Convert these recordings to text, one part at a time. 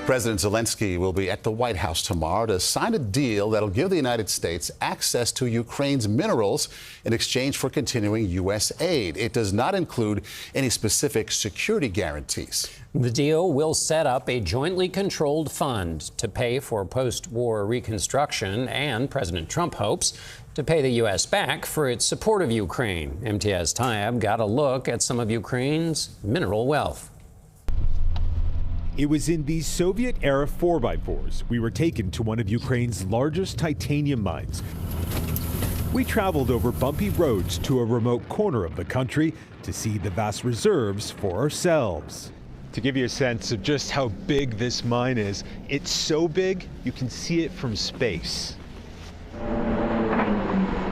President Zelenskyy will be at the White House tomorrow to sign a deal that'll give the United States access to Ukraine's minerals in exchange for continuing U.S. aid. It does not include any specific security guarantees. The deal will set up a jointly controlled fund to pay for post-war reconstruction, and President Trump hopes to pay the U.S. back for its support of Ukraine. Imtiaz Tyab got a look at some of Ukraine's mineral wealth. It was in these Soviet-era 4x4s we were taken to one of Ukraine's largest titanium mines. We traveled over bumpy roads to a remote corner of the country to see the vast reserves for ourselves. To give you a sense of just how big this mine is, it's so big you can see it from space.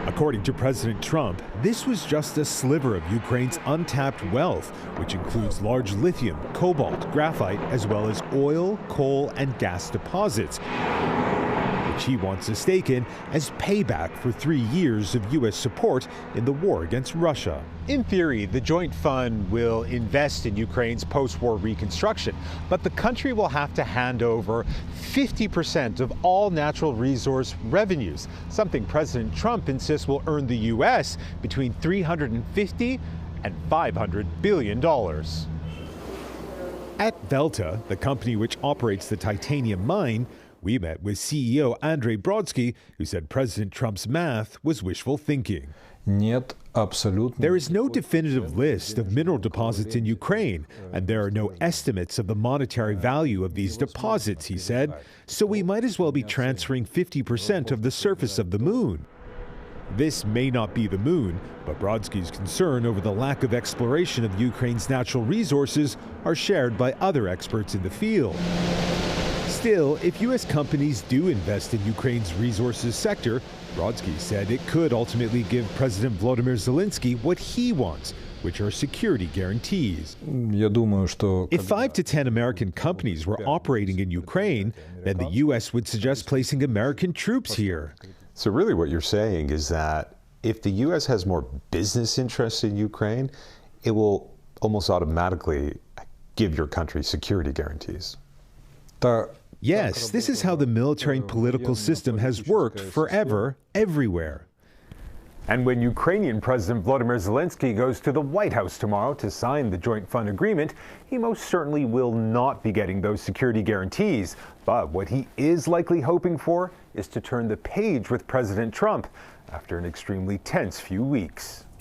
According to President Trump, this was just a sliver of Ukraine's untapped wealth, which includes large lithium, cobalt, graphite, as well as oil, coal, and gas deposits, which he wants a stake in as payback for 3 years of U.S. support in the war against Russia. In theory, the joint fund will invest in Ukraine's post-war reconstruction, but the country will have to hand over 50% of all natural resource revenues, something President Trump insists will earn the U.S. between $350 and $500 billion. At Velta, the company which operates the titanium mine, we met with CEO Andrei Brodsky, who said President Trump's math was wishful thinking. There is no definitive list of mineral deposits in Ukraine, and there are no estimates of the monetary value of these deposits, he said, so we might as well be transferring 50% of the surface of the moon. This may not be the moon, but Brodsky's concern over the lack of exploration of Ukraine's natural resources are shared by other experts in the field. Still, if U.S. companies do invest in Ukraine's resources sector, Brodsky said it could ultimately give President Volodymyr Zelenskyy what he wants, which are security guarantees. If 5 to 10 American companies were operating in Ukraine, then the U.S. would suggest placing American troops here. So really what you're saying is that if the U.S. has more business interests in Ukraine, it will almost automatically give your country security guarantees. Yes, this is how the military and political system has worked forever, everywhere. And when Ukrainian President Volodymyr Zelenskyy goes to the White House tomorrow to sign the joint fund agreement, he most certainly will not be getting those security guarantees. But what he is likely hoping for is to turn the page with President Trump after an extremely tense few weeks.